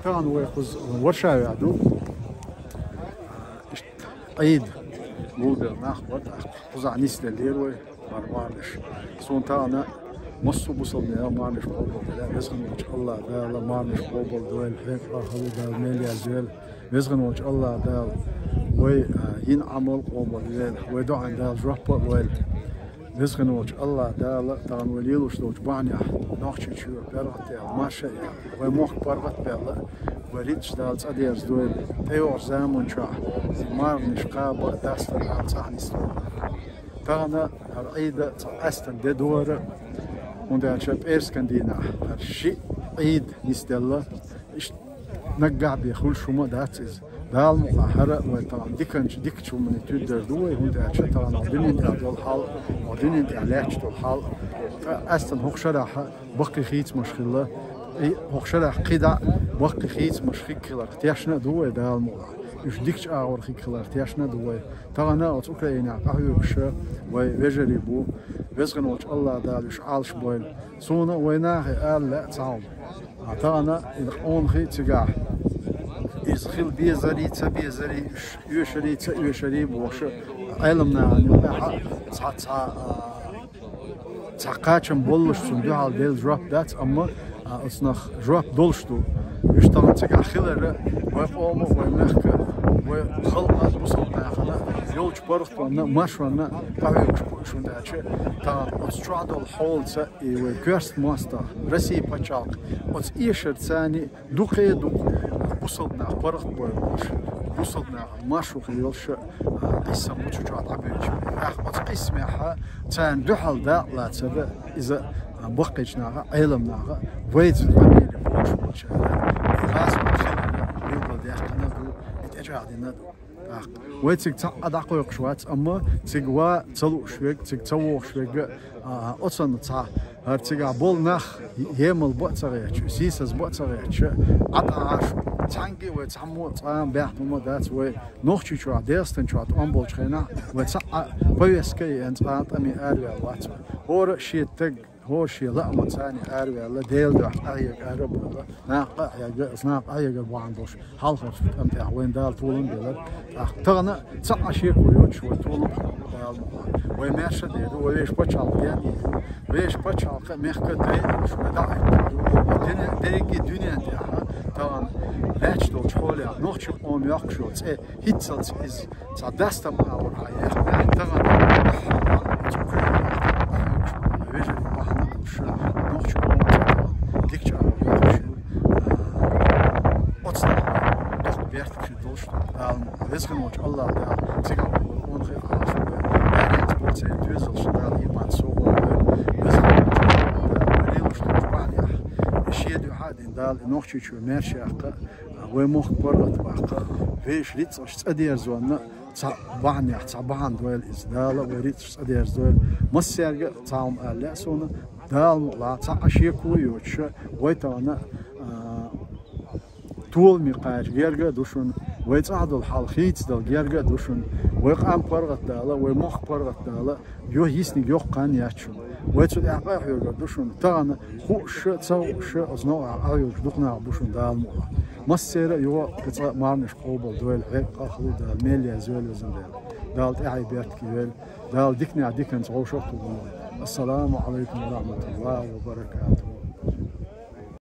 كان ويخذ ورشة يعدو عيد موجر ناخذ خذ عنيس لليروي مارش صون تاعنا مصو بوصلنا مارش قوبل لا بيزغن وجه الله دال مارش قوبل دوال هيك راهو دال ميليا زول بيزغن وجه الله دال وي ينعمل قوبل دال ويدعى دال جرب ويل بيزغن وجه الله دال تان وليلوش دوج بانيا ناخذ شو برغت يا ماشي وي موخ برغت بلا وريتش دال تصديرز دوال تيور زامن شاه مارنش قابل داستن على صحنيس تانا العيد أستن دورة وندان شاب إيرسكندينا الشيء عيد نستلا إيش نقع بيخول شو ما داتز دال مظاهرة وطبعا ديك شو من تقدر دوي وندان شاب طبعا مدينين دول حال مدينين علاج دول حال أستن هوك شرحة بقي خيت مشكلة هوك شرح قدع بقي خيت مشكلة اختياشنا دوي دال مظاهرة يش ديكش أور خي كلار تياشنا دوي تانا أوكرانيا قهوش ويجري بو بيزغن وش الله دال يش عالش بويل صونا ويناه قال لا تعاون تانا يدقون خي تجاه يزخيل بيزري تبيزري يشري بوش علمنا نوعها تعقاتشم بولش صندوق ديل دروب دات أما أصنخ دروب دولشتو يشتغل تجاه خيلر ويقوم ويمخك وخلق وصلنا خلا يوج برخ ونا ماشونا قاوي شون داتش تا استرادل هولز وكيرست ماستر رسي باتشاق وت ايشر ثاني دوقي دوق وصلنا برخ وصلنا ماشو خليلش قسم وتجات عبيج اخ قسمها تان دحل دا لا تبع اذا بقيتنا علمنا ويت عميل بوش خاص يقول دي احنا ندو ويتك أدعى شوات أما تجوا تلو شويك تجوا شويك أصلا تاع هرتجع بول نخ يمل بطريقة سيسز بطريقة عطاش تانجي وتعمو تعم بيحت مودات ونخشي شو عديستن شو عطأمبول شخنا وتاع بيسكي أنت أمي أروي وات هو شيء تج هو شيء لا ما ثاني أروي الله ديل ده أيق أرب الله ناقة ناقة أيق الواندوش حالفر أمتع وين دال طولن بلد تغنى تسع شيء كويوش وطولن ويمشي ده ويش بتشال يعني ويش بتشال مخك ده شو ده الدنيا ده طبعا لاتش دول شغله نوخش قوم يخشوا هيتسلت إز صدقت ما أول حاجة طبعا Wisgen wat Allah daar zich ongeacht en het wordt zijn duizels daar iemand zo wisgen heel stuk Spanje الشيء ده حد دال نوخش شو ماشي أقا ومخ برد بقى فيش ريت وش تدير زونا صعبان يا صعبان دوال إزدال وريت وش تدير زوال مسيرج تعم لا سونا دال لا تعشي كويوش ويتانا طول مقاش جرجا دوشون ويتصعد الحال خيت دال جرجا دوشون ويقام برغت دالا ومخ برغت دالا يو يسني يو قان ياتشون ويتصعد أقاح يرجع دوشون تانا خوش تصوش أزناء عيوش دقنا بوشون دال مولا مسيرة يو كتصع مارنش قوبل دوال هيك أخذ دال ميليا زوال وزندال دال تعي بيرت كيل دال ديكني عديكن صوشة السلام عليكم ورحمة الله وبركاته.